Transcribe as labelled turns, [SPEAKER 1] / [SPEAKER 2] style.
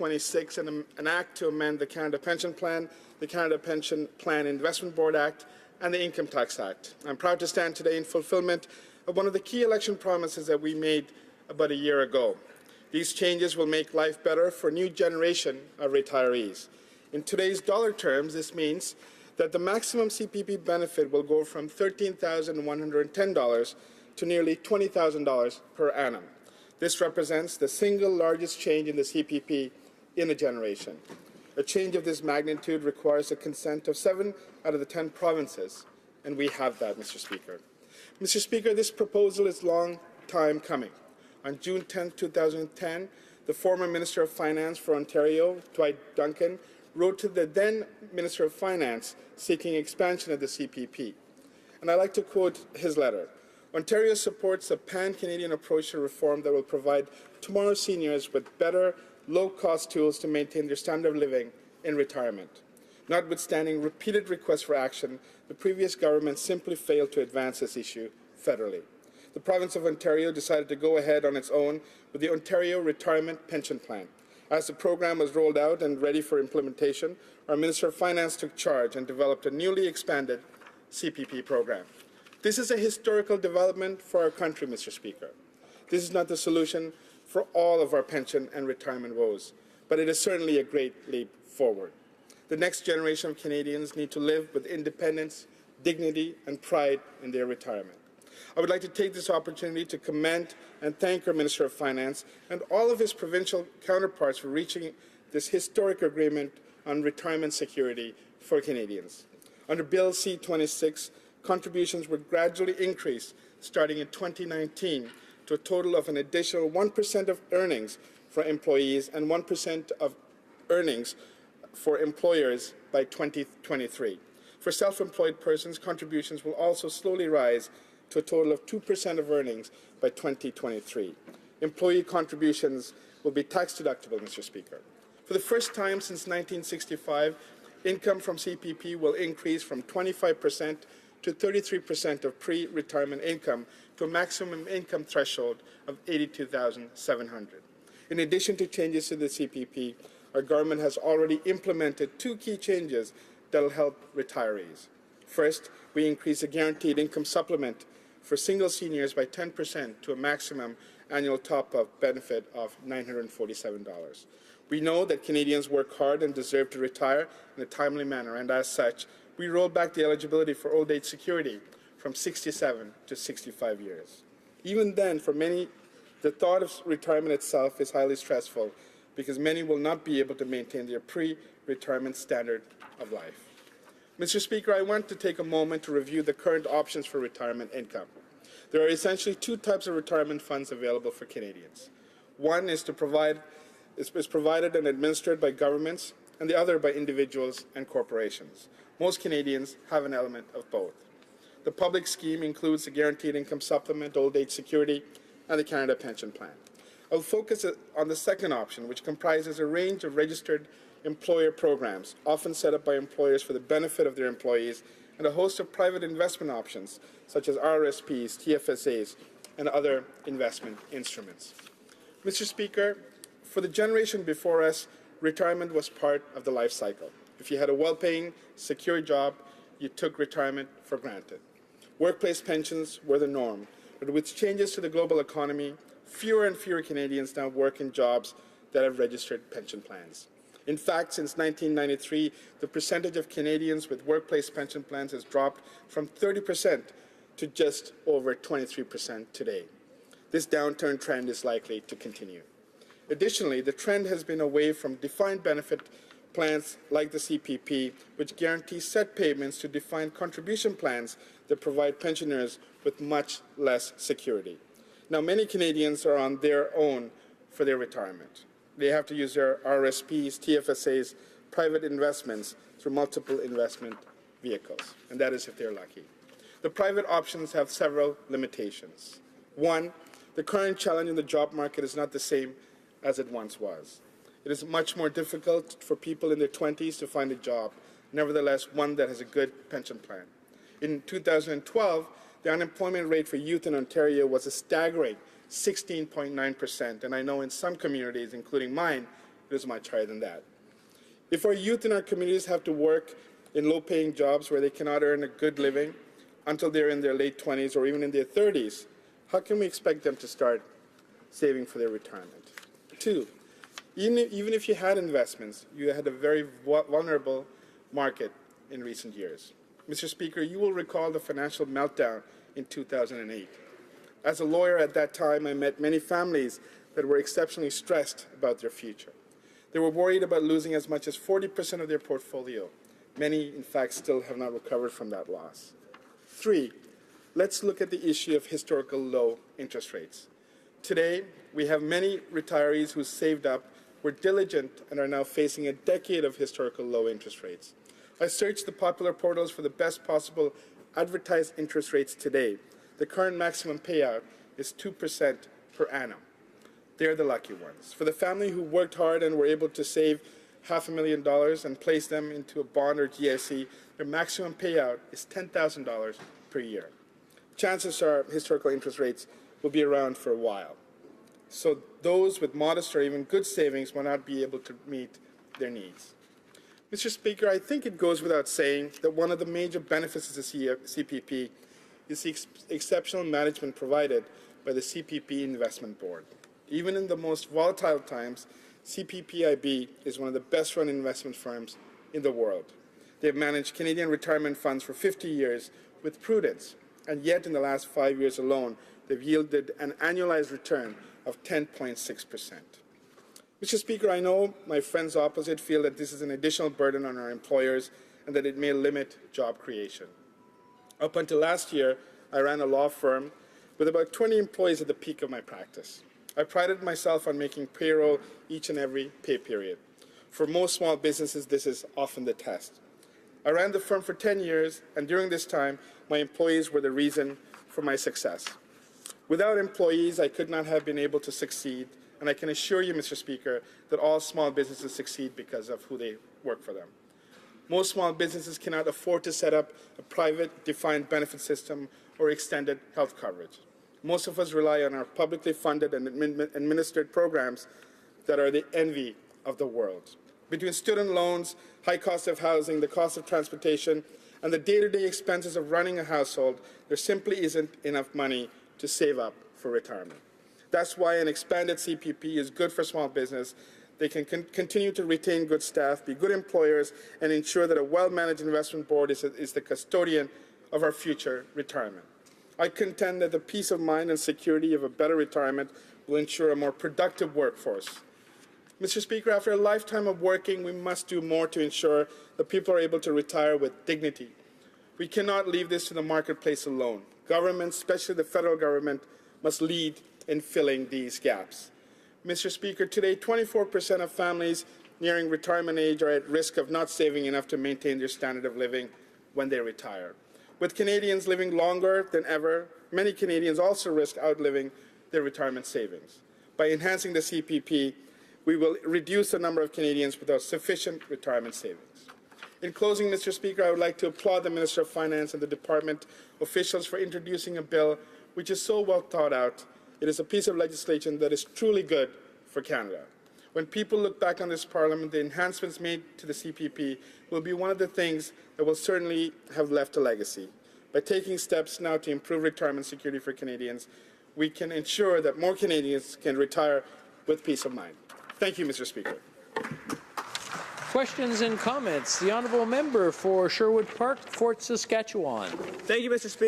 [SPEAKER 1] C-26, an act to amend the Canada Pension Plan, the Canada Pension Plan Investment Board Act, and the Income Tax Act. I'm proud to stand today in fulfillment of one of the key election promises that we made about a year ago. These changes will make life better for a new generation of retirees. In today's dollar terms, this means that the maximum CPP benefit will go from $13,110 to nearly $20,000 per annum. This represents the single largest change in the CPP in a generation. A change of this magnitude requires the consent of 7 out of the 10 provinces, and we have that, Mr. Speaker. Mr. Speaker, this proposal is long time coming. On June 10, 2010, the former Minister of Finance for Ontario, Dwight Duncan, wrote to the then Minister of Finance seeking expansion of the CPP. And I'd like to quote his letter. Ontario supports a pan-Canadian approach to reform that will provide tomorrow's seniors with better, low-cost tools to maintain their standard of living in retirement. Notwithstanding repeated requests for action, the previous government simply failed to advance this issue federally. The province of Ontario decided to go ahead on its own with the Ontario Retirement Pension Plan. As the program was rolled out and ready for implementation, our Minister of Finance took charge and developed a newly expanded CPP program. This is a historical development for our country, Mr. Speaker. This is not the solution for all of our pension and retirement woes, but it is certainly a great leap forward. The next generation of Canadians need to live with independence, dignity, and pride in their retirement. I would like to take this opportunity to commend and thank our Minister of Finance and all of his provincial counterparts for reaching this historic agreement on retirement security for Canadians. Under Bill C-26, contributions were gradually increased starting in 2019 to a total of an additional 1% of earnings for employees and 1% of earnings for employers by 2023. For self-employed persons, contributions will also slowly rise to a total of 2% of earnings by 2023. Employee contributions will be tax-deductible, Mr. Speaker. For the first time since 1965, income from CPP will increase from 25% to 33% of pre-retirement income to a maximum income threshold of $82,700. In addition to changes to the CPP, our government has already implemented 2 key changes that will help retirees. First, we increase the guaranteed income supplement for single seniors by 10% to a maximum annual top-up benefit of $947. We know that Canadians work hard and deserve to retire in a timely manner, and as such, we rolled back the eligibility for old age security from 67 to 65 years. Even then, for many, the thought of retirement itself is highly stressful because many will not be able to maintain their pre-retirement standard of life. Mr. Speaker, I want to take a moment to review the current options for retirement income. There are essentially 2 types of retirement funds available for Canadians. One is provided and administered by governments, and the other by individuals and corporations. Most Canadians have an element of both. The public scheme includes the Guaranteed Income Supplement, Old Age Security, and the Canada Pension Plan. I will focus on the second option, which comprises a range of registered employer programs, often set up by employers for the benefit of their employees, and a host of private investment options, such as RRSPs, TFSAs, and other investment instruments. Mr. Speaker, for the generation before us, retirement was part of the life cycle. If you had a well-paying, secure job, you took retirement for granted. Workplace pensions were the norm, but with changes to the global economy, fewer and fewer Canadians now work in jobs that have registered pension plans. In fact, since 1993, the percentage of Canadians with workplace pension plans has dropped from 30% to just over 23% today. This downturn trend is likely to continue. Additionally, the trend has been away from defined benefit plans like the CPP, which guarantee set payments, to defined contribution plans that provide pensioners with much less security. Now, many Canadians are on their own for their retirement. They have to use their RSPs, TFSAs, private investments through multiple investment vehicles, and that is if they're lucky. The private options have several limitations. One, the current challenge in the job market is not the same as it once was. It is much more difficult for people in their 20s to find a job, nevertheless one that has a good pension plan. In 2012, the unemployment rate for youth in Ontario was a staggering 16.9%, and I know in some communities, including mine, it is much higher than that. If our youth in our communities have to work in low-paying jobs where they cannot earn a good living until they're in their late 20s or even in their 30s, how can we expect them to start saving for their retirement? Two, even if you had investments, you had a very vulnerable market in recent years. Mr. Speaker, you will recall the financial meltdown in 2008. As a lawyer at that time, I met many families that were exceptionally stressed about their future. They were worried about losing as much as 40% of their portfolio. Many, in fact, still have not recovered from that loss. Three, let's look at the issue of historical low interest rates. Today, we have many retirees who saved up, were diligent, and are now facing a decade of historical low interest rates. I searched the popular portals for the best possible advertised interest rates today. The current maximum payout is 2% per annum. They're the lucky ones. For the family who worked hard and were able to save $500,000 and place them into a bond or GIC, their maximum payout is $10,000 per year. Chances are historical interest rates will be around for a while. So those with modest or even good savings will not be able to meet their needs. Mr. Speaker, I think it goes without saying that one of the major benefits of the CPP is the exceptional management provided by the CPP Investment Board. Even in the most volatile times, CPPIB is one of the best-run investment firms in the world. They have managed Canadian retirement funds for 50 years with prudence, and yet in the last 5 years alone, they've yielded an annualized return of 10.6%. Mr. Speaker, I know my friends opposite feel that this is an additional burden on our employers and that it may limit job creation. Up until last year, I ran a law firm with about 20 employees at the peak of my practice. I prided myself on making payroll each and every pay period. For most small businesses, this is often the test. I ran the firm for 10 years, and during this time, my employees were the reason for my success. Without employees, I could not have been able to succeed, and I can assure you, Mr. Speaker, that all small businesses succeed because of who they work for them. Most small businesses cannot afford to set up a private defined benefit system or extended health coverage. Most of us rely on our publicly funded and administered programs that are the envy of the world. Between student loans, high cost of housing, the cost of transportation, and the day-to-day expenses of running a household, there simply isn't enough money to save up for retirement. That's why an expanded CPP is good for small business. They can continue to retain good staff, be good employers, and ensure that a well-managed investment board is the custodian of our future retirement. I contend that the peace of mind and security of a better retirement will ensure a more productive workforce. Mr. Speaker, after a lifetime of working, we must do more to ensure that people are able to retire with dignity. We cannot leave this to the marketplace alone. Governments, especially the federal government, must lead in filling these gaps. Mr. Speaker, today 24% of families nearing retirement age are at risk of not saving enough to maintain their standard of living when they retire. With Canadians living longer than ever, many Canadians also risk outliving their retirement savings. By enhancing the CPP, we will reduce the number of Canadians without sufficient retirement savings. In closing, Mr. Speaker, I would like to applaud the Minister of Finance and the Department officials for introducing a bill which is so well thought out. It is a piece of legislation that is truly good for Canada. When people look back on this Parliament, the enhancements made to the CPP will be one of the things that will certainly have left a legacy. By taking steps now to improve retirement security for Canadians, we can ensure that more Canadians can retire with peace of mind. Thank you, Mr. Speaker.
[SPEAKER 2] Questions and comments. The honourable member for Sherwood Park, Fort Saskatchewan.
[SPEAKER 3] Thank you, Mr. Speaker.